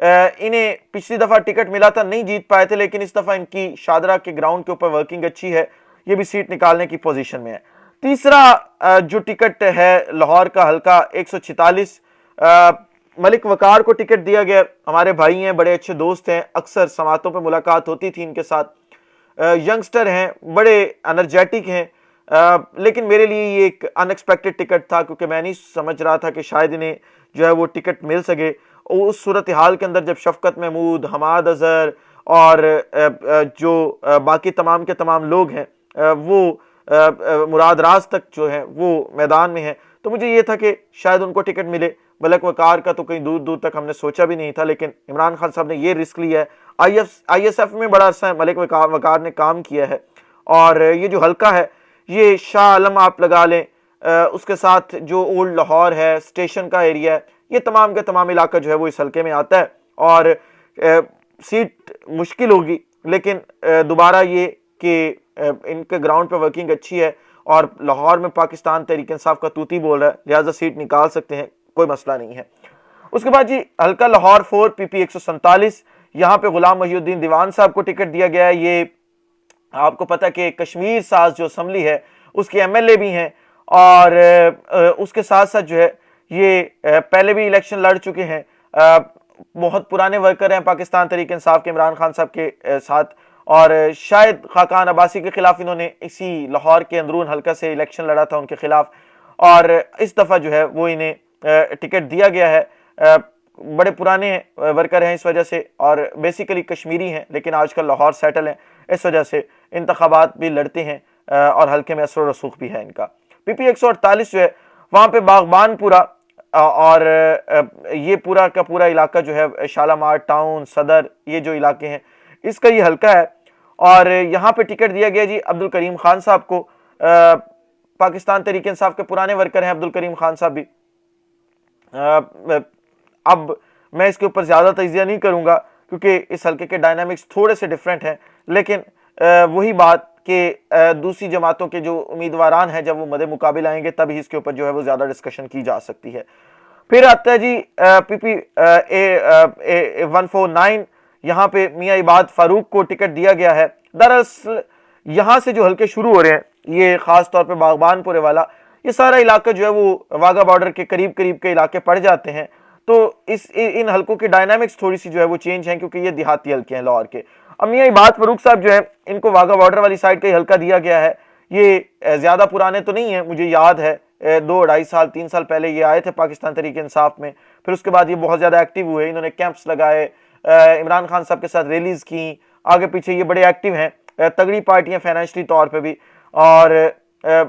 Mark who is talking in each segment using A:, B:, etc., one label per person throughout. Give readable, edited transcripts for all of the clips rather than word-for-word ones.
A: انہیں پچھلی دفعہ ٹکٹ ملا تھا, نہیں جیت پائے تھے, لیکن اس دفعہ ان کی شادرہ کے گراؤنڈ کے اوپر ورکنگ اچھی ہے, یہ بھی سیٹ نکالنے کی پوزیشن میں ہے. تیسرا جو ٹکٹ ہے لاہور کا حلقہ 146, ملک وقار کو ٹکٹ دیا گیا. ہمارے بھائی ہیں, بڑے اچھے دوست ہیں, اکثر سماعتوں پہ ملاقات ہوتی تھی ان کے ساتھ, ینگسٹر ہیں, بڑے انرجیٹک ہیں, لیکن میرے لیے یہ ایک ان ایکسپیکٹڈ ٹکٹ تھا, کیونکہ میں نہیں سمجھ رہا تھا کہ شاید انہیں جو ہے وہ ٹکٹ مل سکے. اس صورتحال کے اندر جب شفقت محمود, حماد اظہر اور جو باقی تمام کے تمام لوگ ہیں وہ مراد راز تک جو ہے وہ میدان میں ہیں, تو مجھے یہ تھا کہ شاید ان کو ٹکٹ ملے. ملک وقار کا تو کہیں دور دور تک ہم نے سوچا بھی نہیں تھا, لیکن عمران خان صاحب نے یہ رسک لیا ہے. آئی ایس ایف میں بڑا عرصہ ملک وقار نے کام کیا ہے, اور یہ جو حلقہ ہے یہ شاہ عالم آپ لگا لیں, اس کے ساتھ جو اولڈ لاہور ہے, اسٹیشن کا ایریا ہے, یہ تمام کا تمام علاقہ جو ہے وہ اس حلقے میں آتا ہے. اور سیٹ مشکل ہوگی, لیکن دوبارہ یہ کہ ان کے گراؤنڈ پہ ورکنگ اچھی ہے, اور لاہور میں پاکستان تحریک انصاف کا توتی بول رہا ہے, لہٰذا سیٹ نکال سکتے ہیں, کوئی مسئلہ نہیں ہے. اس کے بعد جی حلقہ لاہور 4 پی پی 147, یہاں پہ غلام محی الدین دیوان صاحب کو ٹکٹ دیا گیا ہے. یہ آپ کو پتہ کہ کشمیر ساز جو اسمبلی ہے اس کے ایم ایل اے بھی ہیں, اور اس کے ساتھ ساتھ جو ہے یہ پہلے بھی الیکشن لڑ چکے ہیں, بہت پرانے ورکر ہیں پاکستان تحریک انصاف کے عمران خان صاحب کے ساتھ, اور شاید خاقان عباسی کے خلاف انہوں نے اسی لاہور کے اندرون حلقہ سے الیکشن لڑا تھا ان کے خلاف, اور اس دفعہ جو ہے وہ انہیں ٹکٹ دیا گیا ہے. بڑے پرانے ورکر ہیں اس وجہ سے, اور بیسیکلی کشمیری ہیں, لیکن آج کل لاہور سیٹل ہیں, اس وجہ سے انتخابات بھی لڑتے ہیں, اور حلقے میں اثر و رسوخ بھی ہے ان کا. پی پی 148 جو ہے وہاں پہ باغبان پورا, اور یہ پورا کا پورا علاقہ جو ہے شالامار ٹاؤن, صدر, یہ جو علاقے ہیں اس کا یہ حلقہ ہے, اور یہاں پہ ٹکٹ دیا گیا جی عبدالکریم خان صاحب کو. پاکستان تحریک انصاف کے پرانے ورکر ہیں عبدالکریم خان صاحب بھی. اب میں اس کے اوپر زیادہ تجزیہ نہیں کروں گا کیونکہ اس حلقے کے ڈائنامکس تھوڑے سے ڈیفرنٹ ہیں, لیکن وہی بات کہ دوسری جماعتوں کے جو امیدواران ہیں جب وہ مد مقابل آئیں گے تب ہی اس کے اوپر جو ہے وہ زیادہ ڈسکشن کی جا سکتی ہے. پھر آتا ہے جی پی پی 149, یہاں پہ میاں عباد فاروق کو ٹکٹ دیا گیا ہے. دراصل یہاں سے جو حلقے شروع ہو رہے ہیں, یہ خاص طور پہ باغبان پورے والا, یہ سارا علاقہ جو ہے وہ واگا بارڈر کے قریب قریب کے علاقے پڑ جاتے ہیں, تو ان حلقوں کی ڈائنامکس تھوڑی سی جو ہے وہ چینج ہیں کیونکہ یہ دیہاتی حلقے ہیں لاہور کے. میاں عباد فاروق صاحب جو ہیں ان کو واگا بارڈر والی سائڈ کا ہی حلقہ دیا گیا ہے. یہ زیادہ پرانے تو نہیں ہیں, مجھے یاد ہے 2-2.5 سال 3 سال پہلے یہ آئے تھے پاکستان تحریک انصاف میں, پھر اس کے بعد یہ بہت زیادہ ایکٹیو ہوئے, انہوں نے کیمپس لگائے, عمران خان صاحب کے ساتھ ریلیز کی, آگے پیچھے یہ بڑے ایکٹیو ہیں, تگڑی پارٹیاں فائنینشلی طور پہ بھی, اور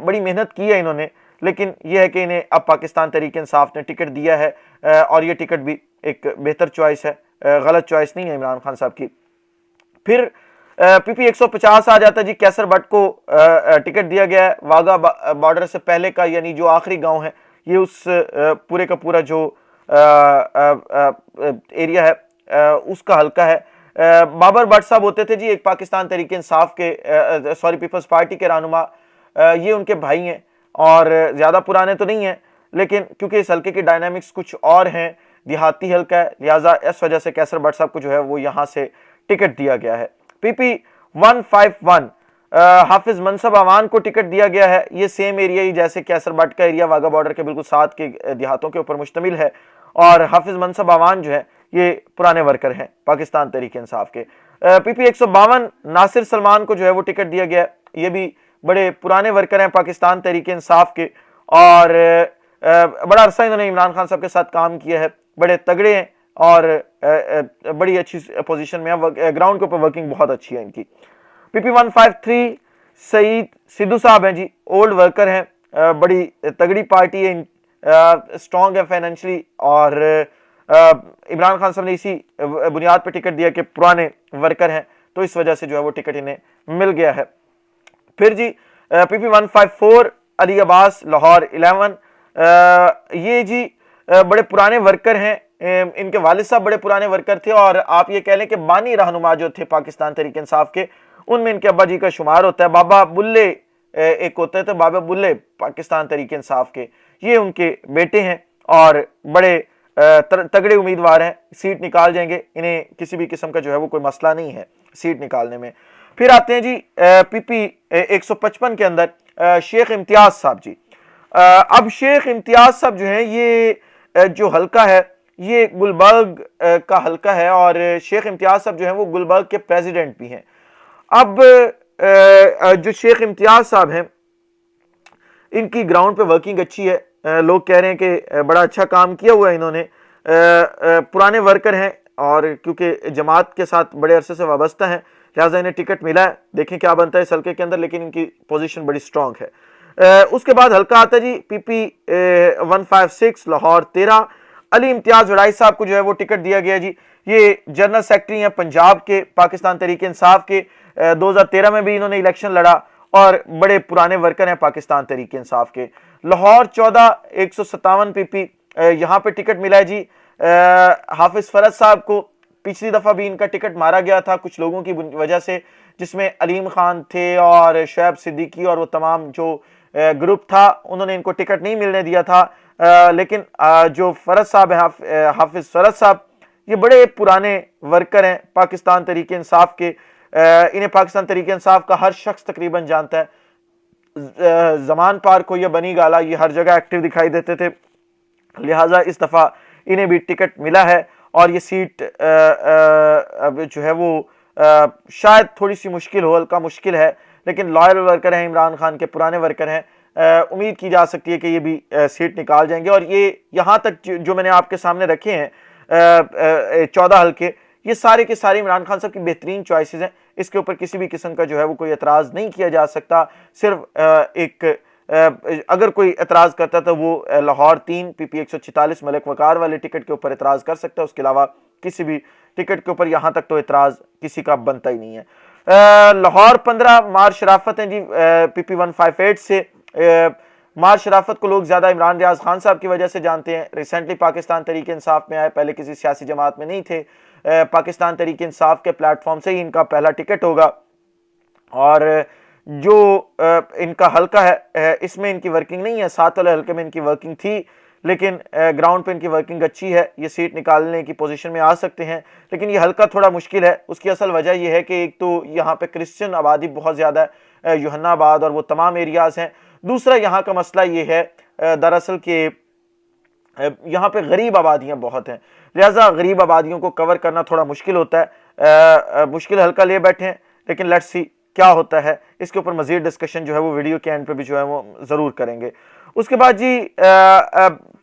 A: بڑی محنت کی ہے انہوں نے. لیکن یہ ہے کہ انہیں اب پاکستان تحریک انصاف نے ٹکٹ دیا ہے, اور یہ ٹکٹ بھی ایک بہتر چوائس ہے, غلط چوائس نہیں ہے عمران خان صاحب کی. پھر پی پی 150 آ جاتا ہے جی, کیسر بٹ کو ٹکٹ دیا گیا ہے. واگا بارڈر سے پہلے کا یعنی جو آخری گاؤں ہے یہ اس پورے کا پورا جو ایریا ہے اس کا حلقہ ہے. بابر بٹ صاحب ہوتے تھے جی ایک پاکستان تحریک انصاف کے پیپلز پارٹی کے رہنما, یہ ان کے بھائی ہیں, اور زیادہ پرانے تو نہیں ہیں, لیکن کیونکہ اس حلقے کی ڈائنامکس کچھ اور ہیں, دیہاتی حلقہ ہے, لہٰذا اس وجہ سے کیسر بٹ صاحب کو جو ہے وہ یہاں سے ٹکٹ دیا گیا ہے. پی پی 151 حافظ منصب اوان کو ٹکٹ دیا گیا ہے. یہ سیم ایریا ہی جیسے کیسر بٹ کا ایریا واگا بارڈر کے بالکل ساتھ کے دیہاتوں کے اوپر مشتمل ہے, اور حافظ منصب اوان جو ہے یہ پرانے ورکر ہیں پاکستان تحریک انصاف کے. پی پی 152 ناصر سلمان کو جو ہے وہ ٹکٹ دیا گیا ہے. یہ بھی بڑے پرانے ورکر ہیں پاکستان تحریک انصاف کے, اور بڑا عرصہ انہوں نے عمران خان صاحب کے ساتھ کام کیا ہے, بڑے تگڑے ہیں, اور بڑی اچھی پوزیشن میں ہیں, گراؤنڈ کے اوپر ورکنگ بہت اچھی ہے ان کی. پی پی 153 سعید سدھو صاحب ہیں جی, اولڈ ورکر ہیں, بڑی تگڑی پارٹی ہے, اسٹرانگ ہے فائنینشلی, اور عمران خان صاحب نے اسی بنیاد پہ ٹکٹ دیا کہ پرانے ورکر ہیں, تو اس وجہ سے جو ہے وہ ٹکٹ انہیں مل گیا ہے. پھر جی پی پی 154 علی عباس لاہور 11, یہ جی بڑے پرانے ورکر ہیں, ان کے والد صاحب بڑے پرانے ورکر تھے, اور آپ یہ کہہ لیں کہ بانی رہنما جو تھے پاکستان تحریک انصاف کے ان میں ان کے ابا جی کا شمار ہوتا ہے. بابا بلے ایک ہوتے تھے, بابا بلے پاکستان تحریک انصاف کے, یہ ان کے بیٹے ہیں, اور بڑے تگڑے امیدوار ہیں, سیٹ نکال جائیں گے, انہیں کسی بھی قسم کا جو ہے وہ کوئی مسئلہ نہیں ہے سیٹ نکالنے میں. پھر آتے ہیں جی پی پی 155 کے اندر شیخ امتیاز صاحب جی. اب شیخ امتیاز صاحب جو ہیں یہ جو حلقہ ہے یہ گلبرگ کا حلقہ ہے, اور شیخ امتیاز صاحب جو ہیں وہ گلبرگ کے پریزیڈنٹ بھی ہیں. اب جو شیخ امتیاز صاحب ہیں ان کی گراؤنڈ پہ ورکنگ اچھی ہے, لوگ کہہ رہے ہیں کہ بڑا اچھا کام کیا ہوا ہے انہوں نے, پرانے ورکر ہیں اور کیونکہ جماعت کے ساتھ بڑے عرصے سے وابستہ ہیں لہٰذا انہیں ٹکٹ ملا ہے, دیکھیں کیا بنتا ہے اس حلقے کے اندر, لیکن ان کی پوزیشن بڑی سٹرونگ ہے. اس کے بعد حلقہ آتا ہے جی پی پی 156 لاہور 13, علی امتیاز وڑائی صاحب کو جو ہے وہ ٹکٹ دیا گیا جی. یہ جنرل سیکرٹری ہیں پنجاب کے پاکستان تحریک انصاف کے, 2013 میں بھی انہوں نے الیکشن لڑا اور بڑے پرانے ورکر ہیں پاکستان تحریک انصاف کے. لاہور 14 157 پی پی, یہاں پہ ٹکٹ ملا ہے جی حافظ فرد صاحب کو. پچھلی دفعہ بھی ان کا ٹکٹ مارا گیا تھا کچھ لوگوں کی وجہ سے, جس میں علیم خان تھے اور شعیب صدیقی اور وہ تمام جو گروپ تھا, انہوں نے ان کو ٹکٹ نہیں ملنے دیا تھا. لیکن جو فرد صاحب ہیں حافظ فرد صاحب, یہ بڑے پرانے ورکر ہیں پاکستان تحریک انصاف کے, انہیں پاکستان تحریک انصاف کا ہر شخص تقریباً جانتا ہے. زمان پارک ہو یا بنی گالا, یہ ہر جگہ ایکٹیو دکھائی دیتے تھے, لہٰذا اس دفعہ انہیں بھی ٹکٹ ملا ہے. اور یہ سیٹ جو ہے وہ شاید تھوڑی سی مشکل ہو, ہلکا مشکل ہے, لیکن لائل ورکر ہیں, عمران خان کے پرانے ورکر ہیں, امید کی جا سکتی ہے کہ یہ بھی سیٹ نکال جائیں گے. اور یہ یہاں تک جو میں نے آپ کے سامنے رکھے ہیں 14 حلقے, یہ سارے کے سارے عمران خان صاحب کی بہترین چوائسز ہیں, اس کے اوپر کسی بھی قسم کا جو ہے وہ کوئی اعتراض نہیں کیا جا سکتا. صرف ایک اگر کوئی اعتراض کرتا تو وہ لاہور 3 پی پی 146 ملک وقار والے ٹکٹ کے اوپر اعتراض کر سکتا ہے, اس کے علاوہ کسی بھی ٹکٹ کے اوپر یہاں تک تو اعتراض کسی کا بنتا ہی نہیں ہے. لاہور 15 مار شرافت ہیں جی پی پی 158 سے. مار شرافت کو لوگ زیادہ عمران ریاض خان صاحب کی وجہ سے جانتے ہیں, ریسنٹلی پاکستان تحریک انصاف میں آئے, پہلے کسی سیاسی جماعت میں نہیں تھے. پاکستان تحریک انصاف کے پلیٹ فارم سے ہی ان کا پہلا ٹکٹ ہوگا, اور جو ان کا حلقہ ہے اس میں ان کی ورکنگ نہیں ہے, 7 والے حلقے میں ان کی ورکنگ تھی, لیکن گراؤنڈ پہ ان کی ورکنگ اچھی ہے, یہ سیٹ نکالنے کی پوزیشن میں آ سکتے ہیں. لیکن یہ حلقہ تھوڑا مشکل ہے, اس کی اصل وجہ یہ ہے کہ ایک تو یہاں پہ کرسچن آبادی بہت زیادہ ہے, یوحنا آباد اور وہ تمام ایریاز ہیں. دوسرا یہاں کا مسئلہ یہ ہے دراصل کہ یہاں پہ غریب آبادیاں بہت ہیں, لہٰذا غریب آبادیوں کو کور کرنا تھوڑا مشکل ہوتا ہے. مشکل حلقہ لے بیٹھے ہیں, لیکن لیٹس سی کیا ہوتا ہے, اس کے اوپر مزید ڈسکشن جو ہے وہ ویڈیو کے اینڈ پہ بھی جو ہے وہ ضرور کریں گے. اس کے بعد جی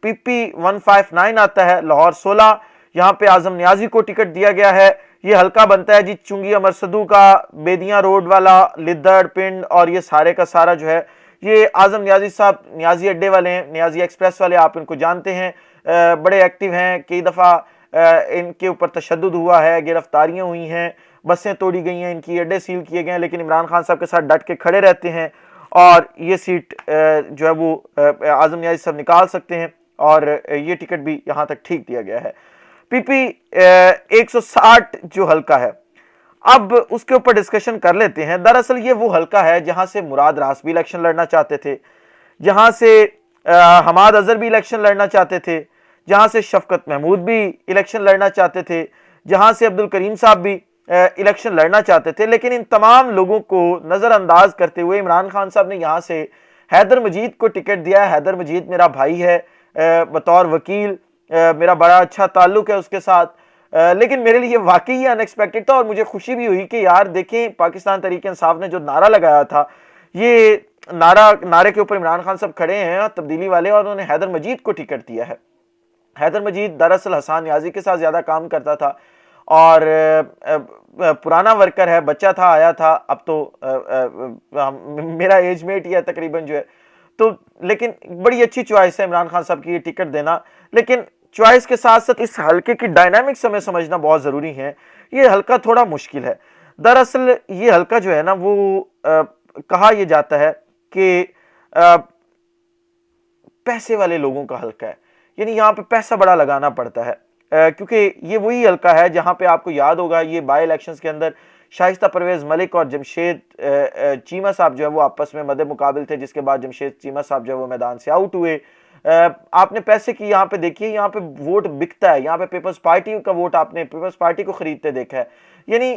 A: پی پی 159 آتا ہے لاہور 16, یہاں پہ اعظم نیازی کو ٹکٹ دیا گیا ہے. یہ حلقہ بنتا ہے جی چنگی امرسدو کا, بیدیاں روڈ والا, لدڑ پنڈ, اور یہ سارے کا سارا جو ہے یہ اعظم نیازی صاحب نیازی اڈے والے ہیں, نیازی ایکسپریس والے, آپ ان کو جانتے ہیں, بڑے ایکٹیو ہیں. کئی دفعہ ان کے اوپر تشدد ہوا ہے, گرفتاریاں ہوئی ہیں, بسیں توڑی گئی ہیں, ان کی اڈے سیل کیے گئے ہیں, لیکن عمران خان صاحب کے ساتھ ڈٹ کے کھڑے رہتے ہیں, اور یہ سیٹ جو ہے وہ اعظم نیازی صاحب نکال سکتے ہیں, اور یہ ٹکٹ بھی یہاں تک ٹھیک دیا گیا ہے. پی پی 160 جو حلقہ ہے, اب اس کے اوپر ڈسکشن کر لیتے ہیں. دراصل یہ وہ حلقہ ہے جہاں سے مراد راس بھی الیکشن لڑنا چاہتے تھے, جہاں سے حماد اظہر بھی الیکشن لڑنا چاہتے تھے, جہاں سے شفقت محمود بھی الیکشن لڑنا چاہتے تھے, جہاں سے عبدالکریم صاحب بھی الیکشن لڑنا چاہتے تھے. لیکن ان تمام لوگوں کو نظر انداز کرتے ہوئے عمران خان صاحب نے یہاں سے حیدر مجید کو ٹکٹ دیا ہے. حیدر مجید میرا بھائی ہے بطور وکیل, میرا بڑا اچھا تعلق ہے اس کے ساتھ, لیکن میرے لیے واقعی یہ ان ایکسپیکٹڈ تھا, اور مجھے خوشی بھی ہوئی کہ یار دیکھیں پاکستان تحریک انصاف نے جو نعرہ لگایا تھا, یہ نعرے کے اوپر عمران خان صاحب کھڑے ہیں تبدیلی والے, اور انہوں نے حیدر مجید کو ٹکٹ دیا ہے. حیدر مجید دراصل حسان نیازی کے ساتھ زیادہ کام کرتا تھا, اور پرانا ورکر ہے, بچہ تھا آیا تھا, اب تو میرا ایج میٹ ہی ہے تقریباً جو ہے تو, لیکن بڑی اچھی چوائس ہے عمران خان صاحب کی یہ ٹکٹ دینا. لیکن چوائس کے ساتھ ساتھ اس حلقے کی ڈائنامکس ہمیں سمجھنا بہت ضروری ہے. یہ حلقہ تھوڑا مشکل ہے. دراصل یہ حلقہ جو ہے نا وہ کہا یہ جاتا ہے کہ پیسے والے لوگوں کا حلقہ ہے, یعنی یہاں پہ پیسہ بڑا لگانا پڑتا ہے, کیونکہ یہ وہی حلقہ ہے جہاں پہ آپ کو یاد ہوگا یہ بائی الیکشنز کے اندر شائستہ پرویز ملک اور جمشید چیمہ صاحب جو ہے وہ آپس میں مد مقابل تھے, جس کے بعد جمشید چیمہ صاحب جو ہے وہ میدان سے آؤٹ ہوئے. آپ نے پیسے کی یہاں پہ دیکھیے، یہاں پہ ووٹ بکتا ہے، یہاں پہ پیپلز پارٹی کا ووٹ آپ نے پیپلز پارٹی کو خریدتے دیکھا ہے، یعنی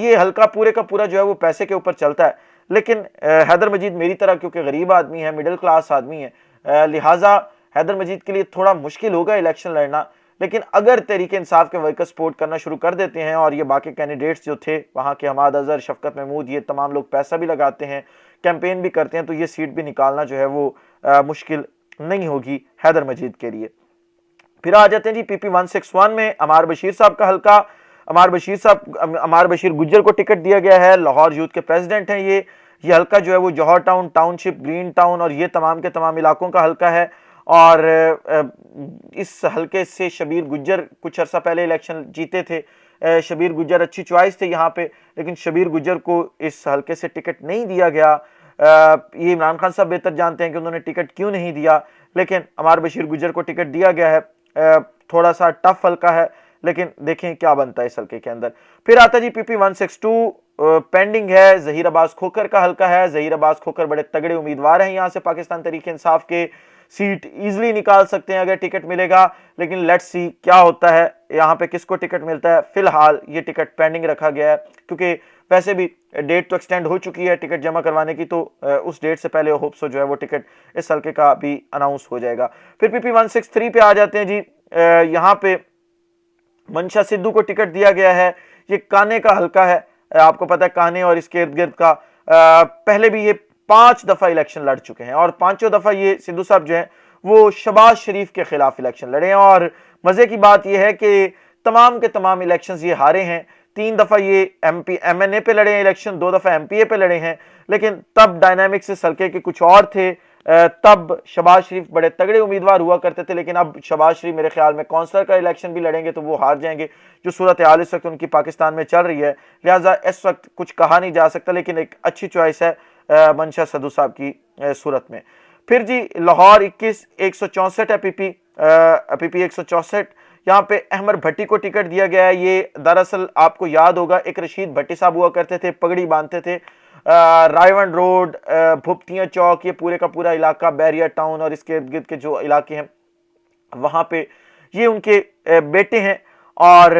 A: یہ حلقہ پورے کا پورا جو ہے وہ پیسے کے اوپر چلتا ہے. لیکن حیدر مجید میری طرح کیونکہ غریب آدمی ہے، مڈل کلاس آدمی ہے، لہٰذا حیدر مجید کے لیے تھوڑا مشکل ہوگا الیکشن لڑنا. لیکن اگر تحریک انصاف کے ورکر سپورٹ کرنا شروع کر دیتے ہیں اور یہ باقی کینڈیڈیٹس جو تھے وہاں کے، حماد اظہر، شفقت محمود، یہ تمام لوگ پیسہ بھی لگاتے ہیں، کیمپین بھی کرتے ہیں، تو یہ سیٹ بھی نکالنا جو ہے وہ مشکل نہیں ہوگی حیدر مجید کے لیے. پھر آ جاتے ہیں جی پی پی 161 میں عمار بشیر صاحب کا حلقہ. عمار بشیر گجر کو ٹکٹ دیا گیا ہے، لاہور یوتھ کے پریزیڈنٹ ہیں. یہ حلقہ جو ہے وہ جوہر ٹاؤن شپ، گرین ٹاؤن اور یہ تمام کے تمام علاقوں کا حلقہ ہے. اور اس حلقے سے شبیر گجر کچھ عرصہ پہلے الیکشن جیتے تھے. شبیر گجر اچھی چوائس تھے یہاں پہ، لیکن شبیر گجر کو اس حلقے سے ٹکٹ نہیں دیا گیا. یہ عمران خان صاحب بہتر جانتے ہیں کہ انہوں نے ٹکٹ کیوں نہیں دیا، لیکن عمار بشیر گجر کو ٹکٹ دیا گیا ہے. تھوڑا سا ٹف حلقہ ہے، لیکن دیکھیں کیا بنتا ہے اس حلقے کے اندر. پھر آتا جی پی پی 162 پینڈنگ ہے، ظہیر عباس کھوکھر کا حلقہ ہے. ظہیر عباس کھوکھر بڑے تگڑے امیدوار ہیں یہاں سے، پاکستان تحریک انصاف کے، سیٹ ایزلی نکال سکتے ہیں اگر ٹکٹ ملے گا. لیکن لیٹس سی کیا ہوتا ہے یہاں پہ، کس کو ٹکٹ ملتا ہے. فی الحال یہ ٹکٹ پینڈنگ رکھا گیا ہے کیونکہ ویسے بھی ڈیٹ تو ایکسٹینڈ ہو چکی ہے ٹکٹ جمع کروانے کی، تو اس ڈیٹ سے پہلے ہوپسو جو ہے وہ ٹکٹ اس حلقے کا بھی اناؤنس ہو جائے گا. پھر پی پی 163 پہ آ جاتے ہیں جی. یہاں پہ منشا سدھو کو ٹکٹ دیا گیا ہے. یہ کانے کا حلقہ ہے، آپ کو پتہ ہے کانے اور اس کے ارد گرد کا. پہلے بھی یہ 5 دفعہ الیکشن لڑ چکے ہیں اور 5 دفعہ یہ سدھو صاحب جو ہیں وہ شہباز شریف کے خلاف الیکشن لڑے ہیں. اور مزے کی بات یہ ہے کہ تمام کے تمام الیکشنز یہ ہارے ہیں. 3 دفعہ یہ ایم این اے پہ لڑے ہیں الیکشن، 2 دفعہ ایم پی اے پہ لڑے ہیں. لیکن تب ڈائنامکس اس حلقے کے کچھ اور تھے، تب شہباز شریف بڑے تگڑے امیدوار ہوا کرتے تھے. لیکن اب شہباز شریف میرے خیال میں کونسلر کا الیکشن بھی لڑیں گے تو وہ ہار جائیں گے، جو صورتحال اس وقت ان کی پاکستان میں چل رہی ہے. لہٰذا اس وقت کچھ کہا نہیں جا سکتا، لیکن ایک اچھی چوائس ہے منشا سدھو صاحب کی صورت میں. پھر جی لاہور 21 164 ہے پی پی 164. یہاں پہ احمد بھٹی کو ٹکٹ دیا گیا ہے. یہ دراصل آپ کو یاد ہوگا ایک رشید بھٹی صاحب ہوا کرتے تھے، پگڑی باندھتے تھے. رائیون روڈ، بھپتیاں چوک، یہ پورے کا پورا علاقہ، بیریا ٹاؤن اور اس کے ارد گرد کے جو علاقے ہیں وہاں پہ یہ ان کے بیٹے ہیں اور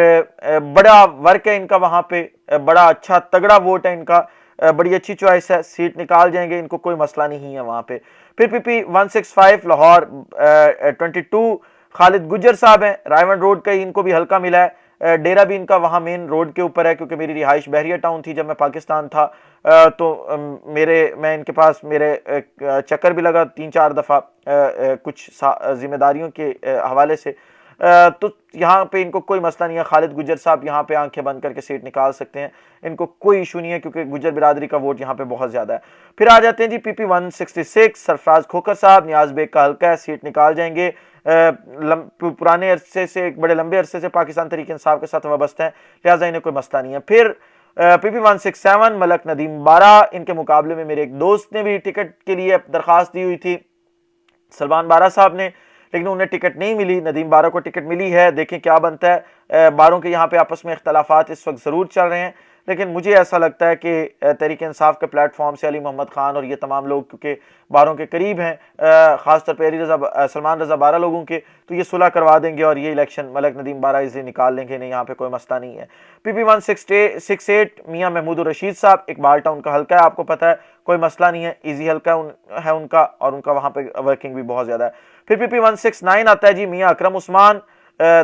A: بڑا ورک ہے ان کا وہاں پہ، بڑا اچھا تگڑا ووٹ ہے ان کا، بڑی اچھی چوائس ہے، سیٹ نکال جائیں گے، ان کو کوئی مسئلہ نہیں ہے وہاں پہ. پھر پی پی 165 لاہور 22 خالد گجر صاحب ہیں، رائیون روڈ کا ہی ان کو بھی حلقہ ملا ہے. ڈیرا بھی ان کا وہاں مین روڈ کے اوپر ہے کیونکہ میری رہائش بحریہ ٹاؤن تھی جب میں پاکستان تھا، تو میں ان کے پاس میرے چکر بھی لگا 3-4 دفعہ کچھ ذمہ داریوں کے حوالے سے. تو یہاں پہ ان کو کوئی مسئلہ نہیں ہے. خالد گجر صاحب یہاں پہ آنکھیں بند کر کے سیٹ نکال سکتے ہیں، ان کو کوئی ایشو نہیں ہے کیونکہ گجر برادری کا ووٹ یہاں پہ بہت زیادہ ہے. پھر آ جاتے ہیں جی پی پی 166 سرفراز کھوکھر صاحب، نیاز بیگ کا حلقہ ہے، سیٹ نکال جائیں گے. پرانے عرصے سے، ایک بڑے لمبے عرصے سے پاکستان تحریک انصاف کے ساتھ وابستہ ہیں، لہٰذا انہیں کوئی مسئلہ نہیں ہے. پھر پی پی 167 ملک ندیم بارہ، ان کے مقابلے میں میرے ایک دوست نے بھی ٹکٹ کے لیے درخواست دی ہوئی تھی، سلمان بارہ صاحب نے، لیکن انہیں ٹکٹ نہیں ملی. ندیم بارہ کو ٹکٹ ملی ہے، دیکھیں کیا بنتا ہے. باروں کے یہاں پہ آپس میں اختلافات اس وقت ضرور چل رہے ہیں، لیکن مجھے ایسا لگتا ہے کہ تحریک انصاف کے پلیٹ فارم سے علی محمد خان اور یہ تمام لوگ کیونکہ باروں کے قریب ہیں، خاص طور پہ سلمان رضا بارہ لوگوں کے، تو یہ صلح کروا دیں گے اور یہ الیکشن ملک ندیم بارہ اسے نکال لیں گے. نہیں، یہاں پہ کوئی مسئلہ نہیں ہے. پی پی 168 میاں محمود الرشید صاحب، اقبال ٹاؤن کا حلقہ ہے، آپ کو پتہ ہے کوئی مسئلہ نہیں ہے، ایزی حلقہ ہے ان کا، اور ان کا وہاں پہ ورکنگ بھی بہت زیادہ ہے. پھر پی پی 169 آتا ہے جی میاں اکرم عثمان،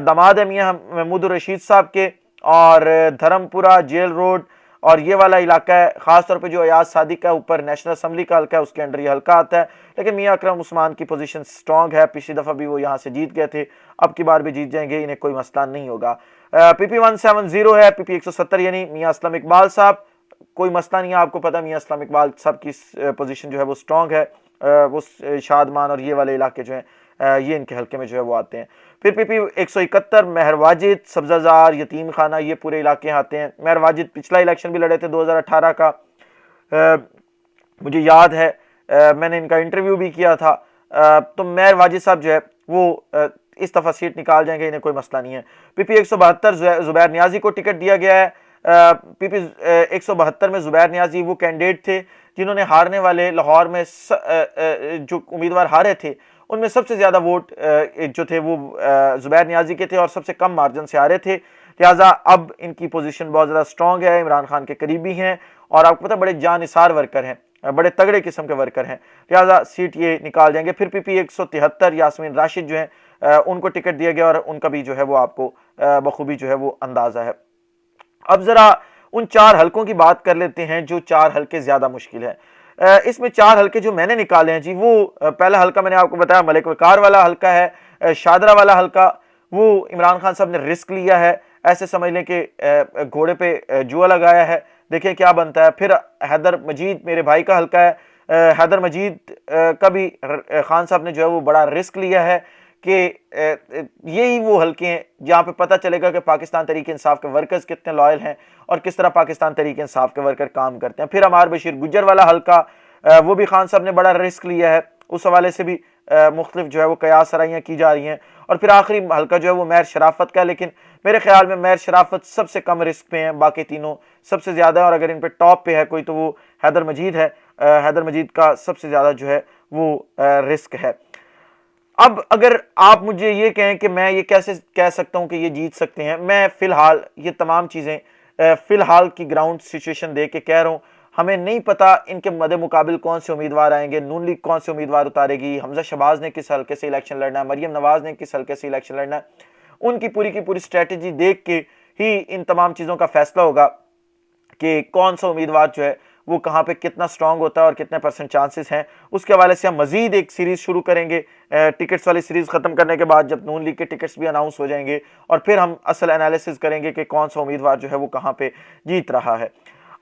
A: داماد ہے میاں محمود الرشید صاحب کے، اور دھرم پورہ، جیل روڈ اور یہ والا علاقہ ہے، خاص طور پہ جو ایاز صادق کا اوپر نیشنل اسمبلی کا حلقہ ہے اس کے انڈر یہ حلقہ آتا ہے. لیکن میاں اکرم عثمان کی پوزیشن سٹرونگ ہے، پچھلی دفعہ بھی وہ یہاں سے جیت گئے تھے، اب کی بار بھی جیت جائیں گے، انہیں کوئی مسئلہ نہیں ہوگا. پی پی 170 ہے، پی پی 170 یعنی میاں اسلم اقبال صاحب، کوئی مسئلہ نہیں ہے. آپ کو پتہ میاں اسلم اقبال صاحب کی پوزیشن جو ہے وہ سٹرونگ ہے، وہ شادمان اور یہ والے علاقے جو ہیں یہ ان کے حلقے میں جو ہے وہ آتے ہیں. پھر پی پی 171 مہر واجد، سبزہ زار، یتیم خانہ، یہ پورے علاقے آتے ہیں. مہر واجد پچھلا الیکشن بھی لڑے تھے 2018 کا، مجھے یاد ہے میں نے ان کا انٹرویو بھی کیا تھا. تو مہر واجد صاحب جو ہے وہ اس دفعہ سیٹ نکال جائیں گے، انہیں کوئی مسئلہ نہیں ہے. پی پی 172 زبیر نیازی کو ٹکٹ دیا گیا ہے. پی پی 172 میں زبیر نیازی وہ کینڈیڈیٹ تھے جنہوں نے ہارنے والے لاہور میں جو امیدوار ہارے تھے ان میں سب سے زیادہ ووٹ جو تھے وہ زبیر نیازی کے تھے اور سب سے کم مارجن سے آ رہے تھے، لہٰذا اب ان کی پوزیشن بہت زیادہ سٹرونگ ہے، عمران خان کے قریبی ہیں اور آپ کو پتہ بڑے جان نثار ورکر ہیں، بڑے تگڑے قسم کے ورکر ہیں، لہٰذا سیٹ یہ نکال جائیں گے۔ پھر پی پی 173 یاسمین راشد جو ہیں ان کو ٹکٹ دیا گیا اور ان کا بھی جو ہے وہ آپ کو بخوبی جو ہے وہ اندازہ ہے۔ اب ذرا ان 4 حلقوں کی بات کر لیتے ہیں جو 4 حلقے زیادہ مشکل ہیں۔ اس میں 4 حلقے جو میں نے نکالے ہیں جی، وہ پہلا حلقہ میں نے آپ کو بتایا ملک وقار والا حلقہ ہے، شادرہ والا حلقہ وہ عمران خان صاحب نے رسک لیا ہے، ایسے سمجھ لیں کہ گھوڑے پہ جوا لگایا ہے، دیکھیں کیا بنتا ہے۔ پھر حیدر مجید میرے بھائی کا حلقہ ہے، حیدر مجید کا بھی خان صاحب نے جو ہے وہ بڑا رسک لیا ہے کہ یہی وہ حلقے ہیں جہاں پہ پتہ چلے گا کہ پاکستان تحریک انصاف کے ورکرز کتنے لائل ہیں اور کس طرح پاکستان تحریک انصاف کے ورکر کام کرتے ہیں۔ پھر عمار بشیر گجر والا حلقہ وہ بھی خان صاحب نے بڑا رسک لیا ہے، اس حوالے سے بھی مختلف جو ہے وہ قیاس سرائیاں کی جا رہی ہیں۔ اور پھر آخری حلقہ جو ہے وہ مہر شرافت کا ہے، لیکن میرے خیال میں مہر شرافت سب سے کم رسک پہ ہیں، باقی تینوں سب سے زیادہ ہیں، اور اگر ان پہ ٹاپ پہ ہے کوئی تو وہ حیدر مجید ہے، حیدر مجید کا سب سے زیادہ جو ہے وہ رسک ہے۔ اب اگر آپ مجھے یہ کہیں کہ میں یہ کیسے کہہ سکتا ہوں کہ یہ جیت سکتے ہیں، میں فی الحال یہ تمام چیزیں فی الحال کی گراؤنڈ سچویشن دیکھ کے کہہ رہا ہوں۔ ہمیں نہیں پتا ان کے مد مقابل کون سے امیدوار آئیں گے، نون لیگ کون سے امیدوار اتارے گی، حمزہ شہباز نے کس حلقے سے الیکشن لڑنا ہے، مریم نواز نے کس حلقے سے الیکشن لڑنا ہے، ان کی پوری اسٹریٹجی دیکھ کے ہی ان تمام چیزوں کا فیصلہ ہوگا کہ کون سا امیدوار جو ہے وہ کہاں پہ کتنا سٹرونگ ہوتا ہے اور کتنے پرسنٹ چانسز ہیں۔ اس کے حوالے سے ہم مزید ایک سیریز شروع کریں گے، ٹکٹس والی سیریز ختم کرنے کے بعد جب نون لیگ کے ٹکٹس بھی اناؤنس ہو جائیں گے، اور پھر ہم اصل انالیسز کریں گے کہ کون سا امیدوار جو ہے وہ کہاں پہ جیت رہا ہے۔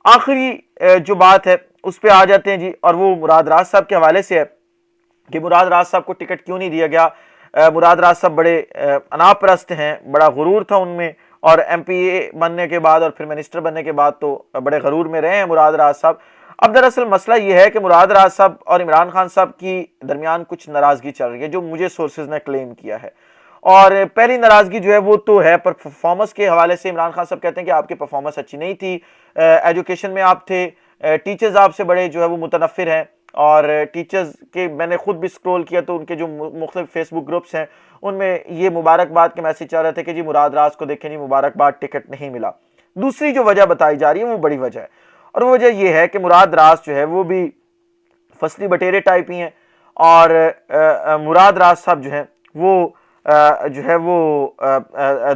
A: آخری جو بات ہے اس پہ آ جاتے ہیں جی، اور وہ مراد راز صاحب کے حوالے سے ہے کہ مراد راز صاحب کو ٹکٹ کیوں نہیں دیا گیا۔ مراد راز صاحب بڑے انا پرست ہیں، بڑا غرور تھا ان میں، اور ایم پی اے بننے کے بعد اور پھر منسٹر بننے کے بعد تو بڑے غرور میں رہے ہیں مراد راز صاحب۔ اب دراصل مسئلہ یہ ہے کہ مراد راز صاحب اور عمران خان صاحب کی درمیان کچھ ناراضگی چل رہی ہے جو مجھے سورسز نے کلیم کیا ہے، اور پہلی ناراضگی جو ہے وہ تو ہے پرفارمنس کے حوالے سے۔ عمران خان صاحب کہتے ہیں کہ آپ کی پرفارمنس اچھی نہیں تھی، ایجوکیشن میں آپ تھے، ٹیچرز آپ سے بڑے جو ہے وہ متنفر ہیں، اور ٹیچرز کے میں نے خود بھی سکرول کیا تو ان کے جو مختلف فیس بک گروپس ہیں ان میں یہ مبارکباد کے میسج چل رہے تھے کہ جی مراد راز کو دیکھیں جی مبارکباد، ٹکٹ نہیں ملا۔ دوسری جو وجہ بتائی جا رہی ہے وہ بڑی وجہ ہے، اور وہ وجہ یہ ہے کہ مراد راز جو ہے وہ بھی فصلی بٹیرے ٹائپ ہی ہیں، اور مراد راز صاحب جو ہیں وہ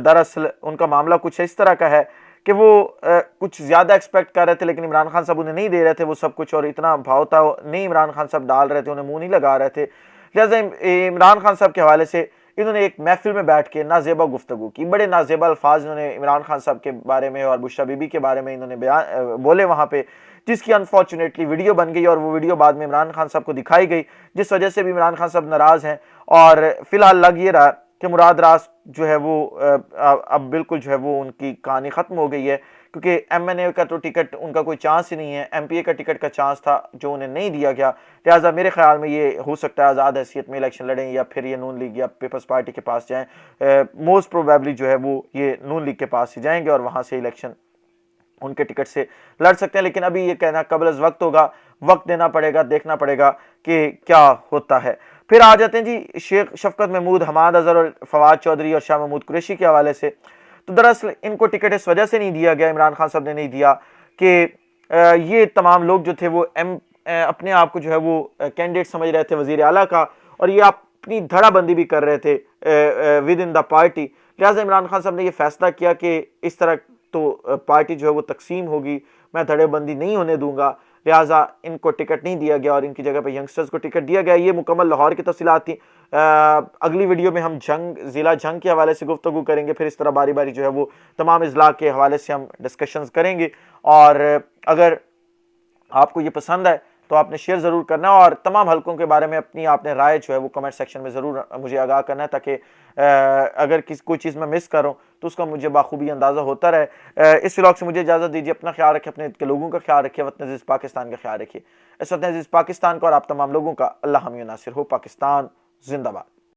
A: دراصل ان کا معاملہ کچھ اس طرح کا ہے کہ وہ کچھ زیادہ ایکسپیکٹ کر رہے تھے لیکن عمران خان صاحب انہیں نہیں دے رہے تھے وہ سب کچھ، اور اتنا بھاؤ تھا نہیں عمران خان صاحب ڈال رہے تھے، انہیں منہ نہیں لگا رہے تھے، لہٰذا عمران خان صاحب کے حوالے سے انہوں نے ایک محفل میں بیٹھ کے نازیبا گفتگو کی، بڑے نازیبا الفاظ انہوں نے عمران خان صاحب کے بارے میں اور بشریٰ بی بی کے بارے میں انہوں نے بولے وہاں پہ، جس کی انفارچونیٹلی ویڈیو بن گئی اور وہ ویڈیو بعد میں عمران خان صاحب کو دکھائی گئی، جس وجہ سے بھی عمران خان صاحب ناراض ہیں، اور فی الحال لگ یہ رہا کہ مراد راز جو ہے وہ اب بالکل جو ہے وہ ان کی کہانی ختم ہو گئی ہے، کیونکہ ایم این اے کا تو ٹکٹ ان کا کوئی چانس ہی نہیں ہے، ایم پی اے کا ٹکٹ کا چانس تھا جو انہیں نہیں دیا گیا، لہٰذا میرے خیال میں یہ ہو سکتا ہے آزاد حیثیت میں الیکشن لڑیں یا پھر یہ نون لیگ یا پیپلز پارٹی کے پاس جائیں، موسٹ پروبیبلی جو ہے وہ یہ نون لیگ کے پاس ہی جائیں گے اور وہاں سے الیکشن ان کے ٹکٹ سے لڑ سکتے ہیں، لیکن ابھی یہ کہنا قبل از وقت ہوگا، وقت دینا پڑے گا، دیکھنا پڑے گا کہ کیا ہوتا ہے۔ پھر آ جاتے ہیں جی شیخ شفقت محمود، حماد اظہر اور فواد چودھری اور شاہ محمود قریشی کے حوالے سے، تو دراصل ان کو ٹکٹ اس وجہ سے نہیں دیا گیا، عمران خان صاحب نے نہیں دیا کہ یہ تمام لوگ جو تھے وہ اپنے آپ کو جو ہے وہ کینڈیڈیٹ سمجھ رہے تھے وزیر اعلیٰ کا، اور یہ اپنی دھڑا بندی بھی کر رہے تھے ود ان دا پارٹی، لہٰذا عمران خان صاحب نے یہ فیصلہ کیا کہ اس طرح تو پارٹی جو ہے وہ تقسیم ہوگی، میں دھڑے بندی نہیں ہونے دوں گا، لہٰذا ان کو ٹکٹ نہیں دیا گیا اور ان کی جگہ پہ ینگسٹرز کو ٹکٹ دیا گیا۔ یہ مکمل لاہور کی تفصیلات تھیں، اگلی ویڈیو میں ہم ضلع جنگ کے حوالے سے گفتگو کریں گے، پھر اس طرح باری باری جو ہے وہ تمام اضلاع کے حوالے سے ہم ڈسکشنز کریں گے، اور اگر آپ کو یہ پسند ہے تو آپ نے شیئر ضرور کرنا ہے، اور تمام حلقوں کے بارے میں اپنی آپ نے رائے جو ہے وہ کمنٹ سیکشن میں ضرور مجھے آگاہ کرنا ہے، تاکہ اگر کوئی چیز میں مس کروں تو اس کا مجھے بخوبی اندازہ ہوتا رہے۔ اس ولاگ سے مجھے اجازت دیجیے، اپنا خیال رکھیں، اپنے کے لوگوں کا خیال رکھیں، وطن عزیز پاکستان کا خیال رکھیے۔ اس وطن عزیز پاکستان کو اور آپ تمام لوگوں کا اللہ حامی و ناصر ہو۔ پاکستان زندہ باد۔